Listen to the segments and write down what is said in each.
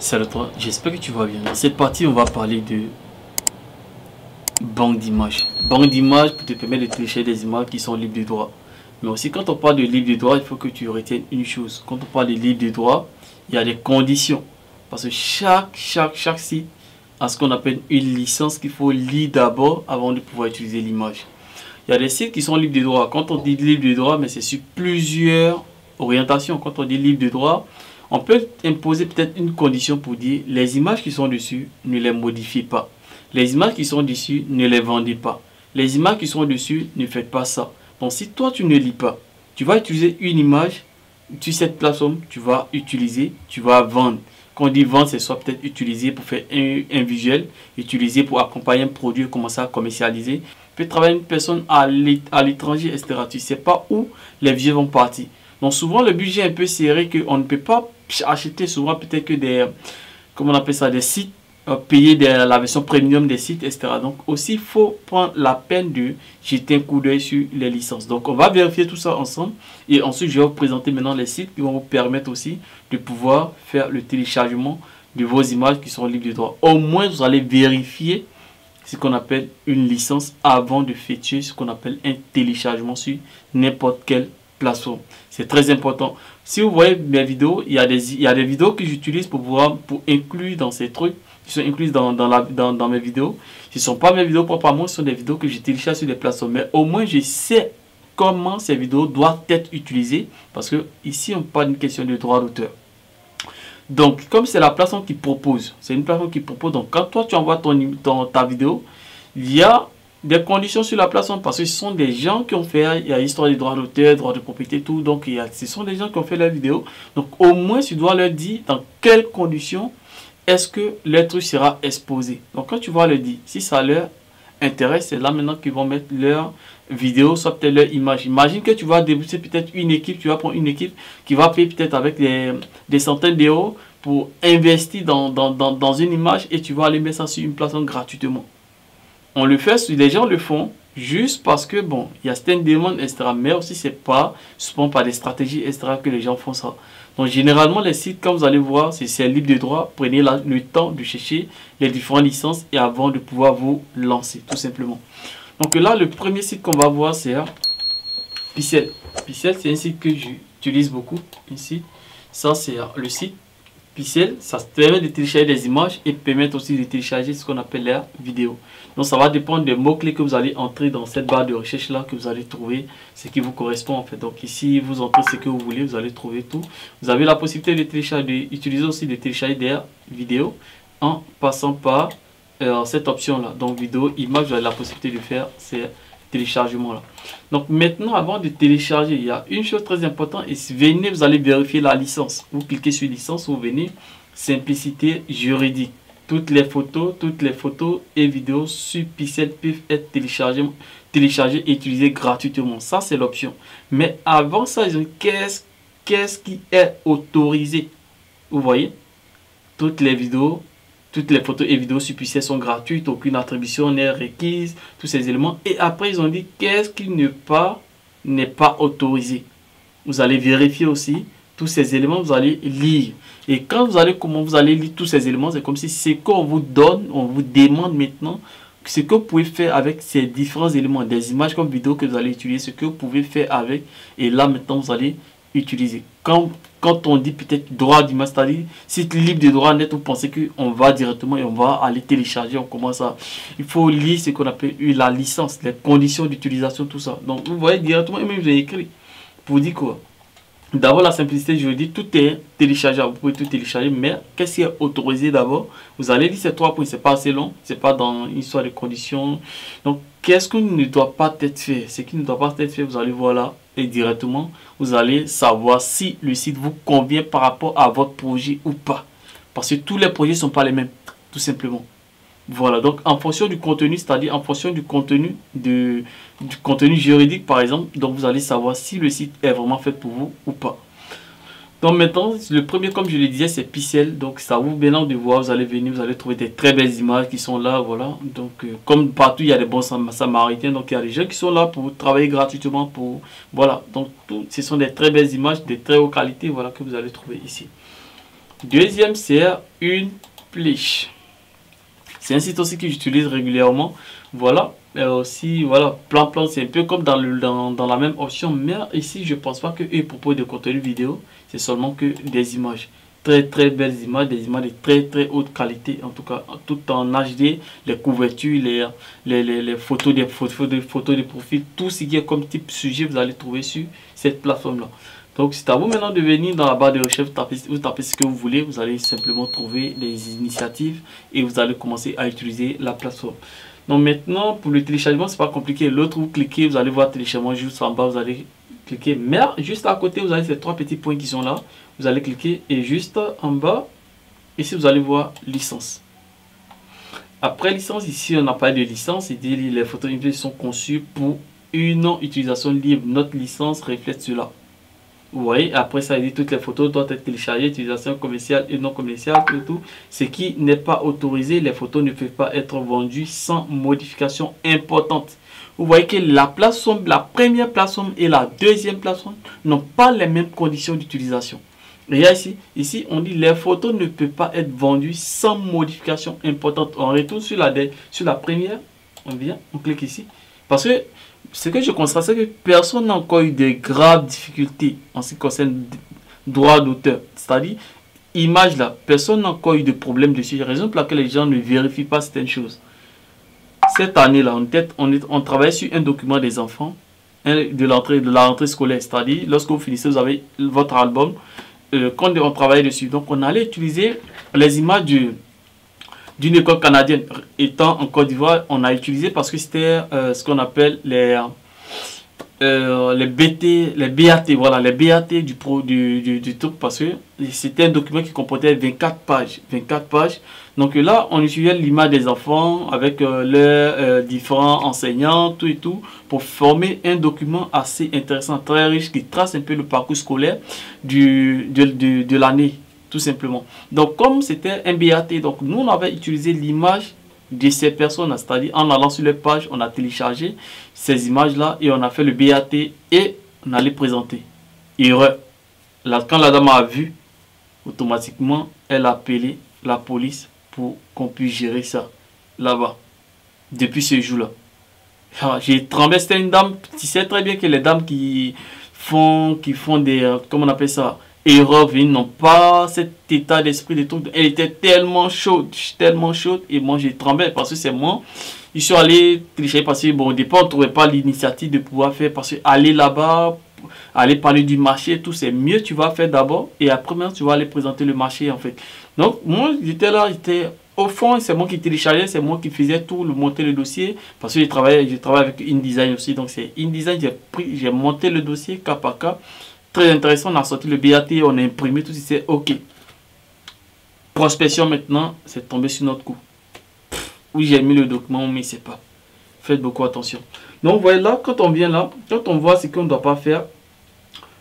Salut toi, j'espère que tu vas bien. Dans cette partie, on va parler de banque d'images. Banque d'images pour te permettre de télécharger des images qui sont libres de droit. Mais aussi, quand on parle de libre de droit, il faut que tu retiennes une chose. Quand on parle de libre de droit, il y a des conditions. Parce que chaque site a ce qu'on appelle une licence qu'il faut lire d'abord avant de pouvoir utiliser l'image. Il y a des sites qui sont libres de droit. Quand on dit libre de droit, mais c'est sur plusieurs orientations. Quand on dit libre de droit, on peut imposer peut-être une condition pour dire les images qui sont dessus, ne les modifiez pas. Les images qui sont dessus, ne les vendez pas. Les images qui sont dessus, ne faites pas ça. Donc si toi tu ne lis pas, tu vas utiliser une image sur cette plateforme, tu vas utiliser, tu vas vendre. Quand on dit vendre, c'est soit peut-être utiliser pour faire un visuel, utiliser pour accompagner un produit, commencer à commercialiser. Tu peux travailler une personne à l'étranger, etc. Tu ne sais pas où les visuels vont partir. Donc souvent le budget est un peu serré qu'on ne peut pas acheter souvent peut-être que des, comment on appelle ça, des sites, payer la version premium des sites, etc. Donc aussi il faut prendre la peine de jeter un coup d'œil sur les licences. Donc on va vérifier tout ça ensemble et ensuite je vais vous présenter maintenant les sites qui vont vous permettre aussi de pouvoir faire le téléchargement de vos images qui sont libres de droit. Au moins vous allez vérifier ce qu'on appelle une licence avant de effectuer ce qu'on appelle un téléchargement sur n'importe quelle plateforme. C'est très important. Si vous voyez mes vidéos, il y a des vidéos que j'utilise pour inclure dans ces trucs, qui sont incluses dans mes vidéos. Ce ne sont pas mes vidéos propres à moi, ce sont des vidéos que je télécharge sur des plateformes. Mais au moins, je sais comment ces vidéos doivent être utilisées. Parce que ici, on parle d'une question de droit d'auteur. Donc, comme c'est la plateforme qui propose, c'est une plateforme qui propose. Donc, quand toi, tu envoies ta vidéo, il y a des conditions sur la plateforme parce que ce sont des gens qui ont fait, il y a histoire des droits d'auteur, droits de propriété, tout. Donc, ce sont des gens qui ont fait la vidéo. Donc, au moins, tu dois leur dire dans quelles conditions est-ce que leur truc sera exposé. Donc, quand tu vas leur dire, si ça leur intéresse, c'est là maintenant qu'ils vont mettre leur vidéo, soit peut-être leur image. Imagine que tu vas débuter peut-être une équipe, tu vas prendre une équipe qui va payer peut-être avec des centaines d'euros pour investir dans une image et tu vas aller mettre ça sur une plateforme gratuitement. On le fait, les gens le font juste parce que bon, il y a certaines demandes, etc. Mais aussi, c'est pas souvent par des stratégies, etc. que les gens font ça. Donc, généralement, les sites, comme vous allez voir, c'est libre de droit. Prenez le temps de chercher les différentes licences et avant de pouvoir vous lancer, tout simplement. Donc là, le premier site qu'on va voir, c'est Pixel. Pixel, c'est un site que j'utilise beaucoup. Ici, ça, c'est le site Pixel. Ça permet de télécharger des images et permet aussi de télécharger ce qu'on appelle les vidéos. Donc ça va dépendre des mots-clés que vous allez entrer dans cette barre de recherche là, que vous allez trouver ce qui vous correspond en fait. Donc ici, vous entrez ce que vous voulez, vous allez trouver tout. Vous avez la possibilité de télécharger, d'utiliser aussi de télécharger des vidéos en passant par cette option là. Donc vidéo, image, vous avez la possibilité de faire ces téléchargements là. Donc maintenant, avant de télécharger, il y a une chose très importante et venez, vous allez vérifier la licence. Vous cliquez sur licence, vous venez simplicité juridique. Toutes les photos et vidéos sur Pixel peuvent être téléchargées et utilisées gratuitement. Ça, c'est l'option. Mais avant ça, qu'est-ce qui est autorisé? Vous voyez, toutes les photos et vidéos sur Pixel sont gratuites. Aucune attribution n'est requise. Tous ces éléments. Et après, ils ont dit qu'est-ce qui n'est pas autorisé. Vous allez vérifier aussi. Tous ces éléments, vous allez lire. Et quand vous allez lire tous ces éléments, c'est comme si ce qu'on vous donne, on vous demande maintenant ce que vous pouvez faire avec ces différents éléments, des images comme vidéos que vous allez utiliser, ce que vous pouvez faire avec. Et là, maintenant, vous allez utiliser. Quand on dit peut-être droit d'image, c'est-à-dire site libre de droit net, vous pensez qu'on va directement et on va aller télécharger, on commence à... Il faut lire ce qu'on appelle la licence, les conditions d'utilisation, tout ça. Donc, vous voyez directement, et même j'ai écrit pour dire quoi? D'abord, la simplicité, je vous dis, tout est téléchargeable. Vous pouvez tout télécharger, mais qu'est-ce qui est autorisé d'abord? Vous allez lire ces 3 points, c'est pas assez long, c'est pas dans une histoire de conditions. Donc, qu'est-ce qui ne doit pas être fait? Ce qui ne doit pas être fait, vous allez voir là, et directement, vous allez savoir si le site vous convient par rapport à votre projet ou pas. Parce que tous les projets ne sont pas les mêmes, tout simplement. Voilà, donc en fonction du contenu, c'est-à-dire en fonction du contenu juridique par exemple, donc vous allez savoir si le site est vraiment fait pour vous ou pas. Donc maintenant, le premier, comme je le disais, c'est Pixel. Donc ça vous maintenant de voir, vous allez venir, vous allez trouver des très belles images qui sont là, voilà. Donc comme partout, il y a des bons samaritains, donc il y a des gens qui sont là pour travailler gratuitement pour, voilà. Donc ce sont des très belles images, de très haute qualité, voilà, que vous allez trouver ici. Deuxième, c'est une flèche. C'est un site aussi que j'utilise régulièrement. Voilà. Et aussi, voilà, plan, c'est un peu comme dans la même option. Mais ici, je pense pas qu'eux proposent de contenu vidéo. C'est seulement que des images. Très belles images, des images de très haute qualité. En tout cas, tout en HD, les couvertures, les photos, des photos de profil. Tout ce qui est comme type sujet, vous allez trouver sur cette plateforme-là. Donc, c'est à vous maintenant de venir dans la barre de recherche, vous tapez ce que vous voulez, vous allez simplement trouver des initiatives et vous allez commencer à utiliser la plateforme. Donc maintenant, pour le téléchargement, c'est pas compliqué. L'autre, vous cliquez, vous allez voir téléchargement juste en bas, vous allez cliquer. Mais juste à côté, vous avez ces trois petits points qui sont là. Vous allez cliquer et juste en bas, ici, vous allez voir licence. Après licence, ici, on n'a pas de licence. Il dit les photos sont conçues pour une utilisation libre. Notre licence reflète cela. Vous voyez, après ça, il dit toutes les photos doivent être téléchargées, utilisation commerciale et non commerciale, tout. Ce qui n'est pas autorisé, les photos ne peuvent pas être vendues sans modification importante. Vous voyez que la plateforme, la première plateforme et la deuxième plateforme n'ont pas les mêmes conditions d'utilisation. Regarde ici on dit les photos ne peuvent pas être vendues sans modification importante. On retourne sur la première, on vient, on clique ici. Parce que ce que je constate, c'est que personne n'a encore eu de graves difficultés en ce qui concerne droit d'auteur. C'est-à-dire, image là, personne n'a encore eu de problème dessus. La raison pour laquelle les gens ne vérifient pas certaines choses. Cette année-là, on travaille sur un document des enfants de la rentrée scolaire. C'est-à-dire, lorsque vous finissez, vous avez votre album. Quand on travaille dessus, donc on allait utiliser les images d'une école canadienne. Étant en Côte d'Ivoire, on a utilisé parce que c'était ce qu'on appelle les BAT, voilà, les BAT du truc, parce que c'était un document qui comportait 24 pages. Donc là, on utilisait l'image des enfants avec leurs différents enseignants, tout et tout, pour former un document assez intéressant, très riche, qui trace un peu le parcours scolaire de l'année, tout simplement. Donc, comme c'était un BAT, donc nous, on avait utilisé l'image de ces personnes, c'est-à-dire en allant sur les pages, on a téléchargé ces images-là et on a fait le BAT et on allait présenter. Erreur. Là, quand la dame a vu, automatiquement, elle a appelé la police pour qu'on puisse gérer ça là-bas. Depuis ce jour-là. J'ai tremblé, c'était une dame, tu sais très bien que les dames qui font des, comment on appelle ça, erreurs, n'ont pas cet état d'esprit de trucs. Elle était tellement chaude, et moi j'ai tremblé parce que c'est moi. Ils sont allés télécharger parce que bon, au départ on ne trouvait pas l'initiative de pouvoir faire, parce que aller là-bas, aller parler du marché, tout c'est mieux, tu vas faire d'abord et après maintenant tu vas aller présenter le marché en fait. Donc moi j'étais là, au fond, c'est moi qui téléchargeais, c'est moi qui faisais tout, monter le dossier, parce que je travaille avec InDesign aussi, donc c'est InDesign, j'ai monté le dossier cas par cas. Très intéressant, on a sorti le BAT, on a imprimé tout, c'est ok. Prospection maintenant, c'est tombé sur notre coup. Oui, j'ai mis le document, mais c'est pas. Faites beaucoup attention. Donc, vous voyez là, quand on vient là, quand on voit ce qu'on ne doit pas faire,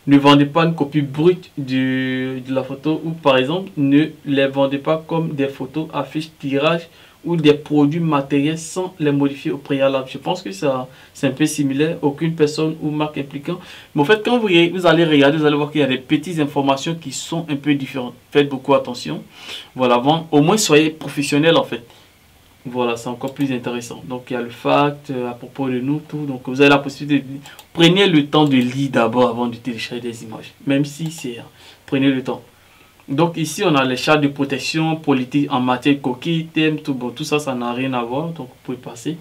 ne vendez pas une copie brute de la photo, ou par exemple, ne les vendez pas comme des photos, affiches, tirages ou des produits matériels sans les modifier au préalable. Je pense que c'est un peu similaire, aucune personne ou marque impliquant. Mais en fait, quand vous allez regarder, vous allez voir qu'il y a des petites informations qui sont un peu différentes. Faites beaucoup attention. Voilà, au moins soyez professionnel en fait. Voilà, c'est encore plus intéressant. Donc, il y a le fact à propos de nous, tout. Donc, vous avez la possibilité de... Prenez le temps de lire d'abord avant de télécharger des images. Même si c'est... Prenez le temps. Donc, ici, on a les chartes de protection politique en matière de coquilles, thèmes, tout. Bon, tout ça, ça n'a rien à voir. Donc, vous pouvez passer.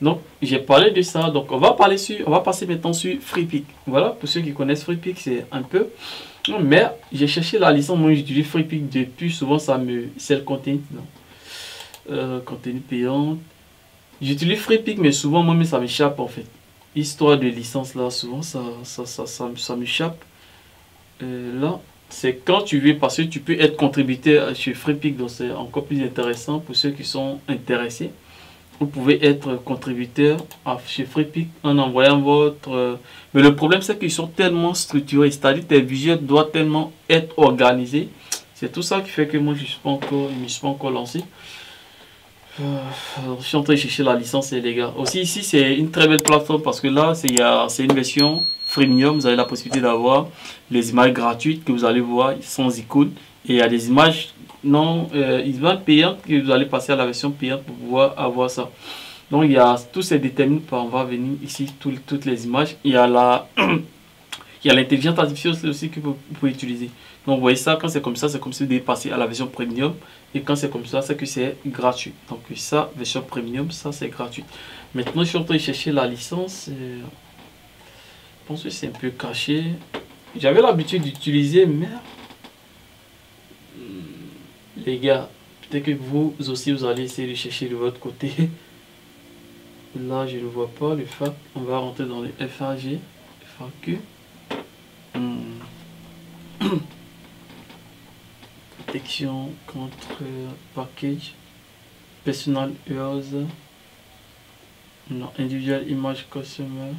Donc, j'ai parlé de ça. Donc, on va passer maintenant sur FreePic. Voilà, pour ceux qui connaissent FreePic, c'est un peu... Mais, j'ai cherché la licence. Moi, j'utilise FreePic depuis. Souvent, c'est le contenu. Non. Contenu payant. J'utilise FreePic, mais souvent moi ça m'échappe en fait. Histoire de licence là, souvent ça m'échappe. Là, c'est quand tu veux, parce que tu peux être contributeur chez FreePic, donc c'est encore plus intéressant pour ceux qui sont intéressés. Vous pouvez être contributeur chez FreePic en envoyant votre... Mais le problème c'est qu'ils sont tellement structurés, c'est-à-dire tes visuels doivent tellement être organisés. C'est tout ça qui fait que moi je ne me suis pas encore lancé. Je suis en train de chercher la licence les gars. Aussi ici c'est une très belle plateforme parce que là c'est une version freemium. Vous avez la possibilité d'avoir les images gratuites que vous allez voir sans icône. Et il y a des images non payantes que vous allez passer à la version payante pour pouvoir avoir ça. Donc il y a tous ces déterminants, on va venir ici, toutes les images. Il y a la il y a l'intelligence artificielle aussi que vous pouvez utiliser. Donc vous voyez ça, quand c'est comme ça, c'est comme si vous devez passer à la version premium. Et quand c'est comme ça, c'est que c'est gratuit. Donc ça, version premium, ça c'est gratuit. Maintenant, je suis en train de chercher la licence. Je pense que c'est un peu caché. J'avais l'habitude d'utiliser, mais les gars, peut-être que vous aussi, vous allez essayer de chercher de votre côté. Là, je ne vois pas le FAQ. On va rentrer dans le FAQ. Protection contre package. Personal use. Non, individual image customer.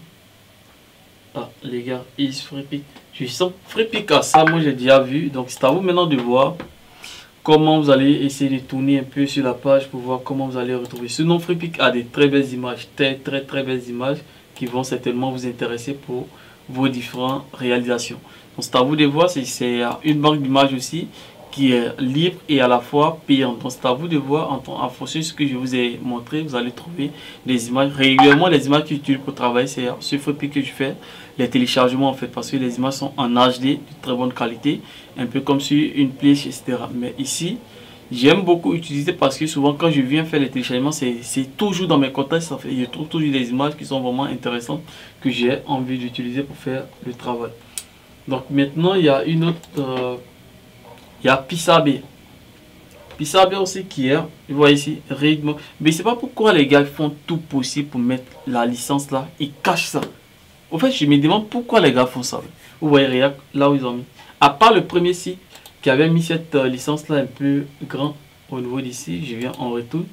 Ah, les gars, is free pick. Je sens free pick à ça, moi j'ai déjà vu. Donc, c'est à vous maintenant de voir comment vous allez essayer de tourner un peu sur la page pour voir comment vous allez retrouver. Sinon, free pick a des très belles images, très belles images qui vont certainement vous intéresser pour vos différentes réalisations. Donc, c'est à vous de voir, c'est une banque d'images aussi qui est libre et à la fois payante. Donc c'est à vous de voir en fonction de ce que je vous ai montré, vous allez trouver des images. Régulièrement, les images que j'utilise pour travailler, c'est ce FreePic que je fais, les téléchargements en fait, parce que les images sont en HD de très bonne qualité, un peu comme sur une plage, etc. Mais ici, j'aime beaucoup utiliser parce que souvent quand je viens faire les téléchargements, c'est toujours dans mes contacts, ça fait, je trouve toujours des images qui sont vraiment intéressantes que j'ai envie d'utiliser pour faire le travail. Donc maintenant, il y a une autre... il y a Pixabay. Pixabay aussi qui est, vous voyez ici, rythme. Mais c'est pas pourquoi les gars font tout possible pour mettre la licence là. Ils cachent ça. En fait, je me demande pourquoi les gars font ça. Vous voyez React, là où ils ont mis. À part le premier site qui avait mis cette licence là un peu grand au niveau d'ici, je viens en retour.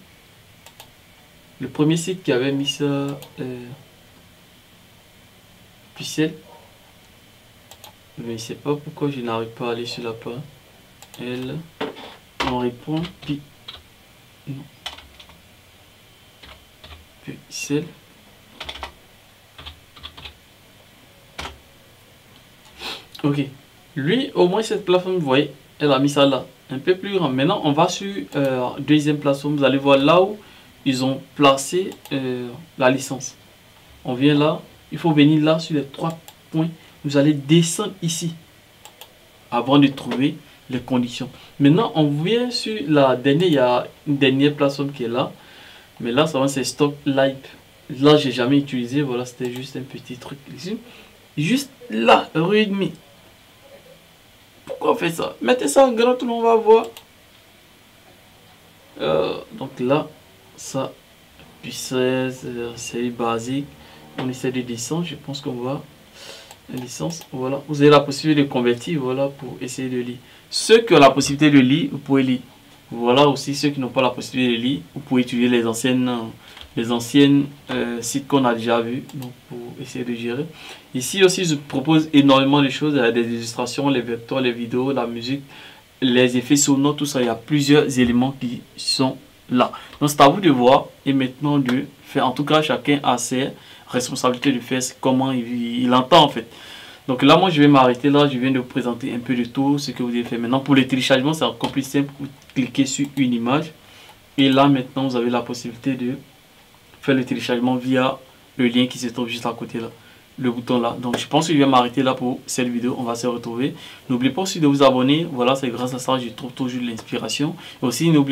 Le premier site qui avait mis ça, Pixel. Mais je sais pas pourquoi je n'arrive pas à aller sur la page. Elle, on répond non. Pixel. Ok. Lui, au moins cette plateforme, vous voyez, elle a mis ça là, un peu plus grand. Maintenant, on va sur deuxième plateforme. Vous allez voir là où ils ont placé la licence. On vient là, il faut venir là sur les 3 points. Vous allez descendre ici avant de trouver les conditions. Maintenant, on vient sur la dernière, il y a une dernière plateforme qui est là. Mais là, ça va, c'est Stock Live. Là, j'ai jamais utilisé. Voilà, c'était juste un petit truc ici. Juste là, readme. Pourquoi on fait ça? Mettez ça en grand, tout le monde va voir. Donc là, ça, puis c'est basique. On essaie de descendre. Je pense qu'on va la licence. Voilà, vous avez la possibilité de convertir. Voilà, pour essayer de lire. Ceux qui ont la possibilité de lire, vous pouvez lire. Voilà aussi ceux qui n'ont pas la possibilité de lire, vous pouvez utiliser les anciennes sites qu'on a déjà vus, donc pour essayer de gérer. Ici aussi, je propose énormément de choses. Il y a des illustrations, les vecteurs, les vidéos, la musique, les effets sonores, tout ça. Il y a plusieurs éléments qui sont là. Donc c'est à vous de voir et maintenant de faire. En tout cas, chacun a ses responsabilités de faire comment il entend en fait. Donc là, moi, je vais m'arrêter là. Je viens de vous présenter un peu de tout ce que vous avez fait. Maintenant, pour le téléchargement, c'est encore plus simple. Vous cliquez sur une image. Et là, maintenant, vous avez la possibilité de faire le téléchargement via le lien qui se trouve juste à côté là. Le bouton là. Donc, je pense que je vais m'arrêter là pour cette vidéo. On va se retrouver. N'oubliez pas aussi de vous abonner. Voilà, c'est grâce à ça que je trouve toujours l'inspiration. Aussi, n'oubliez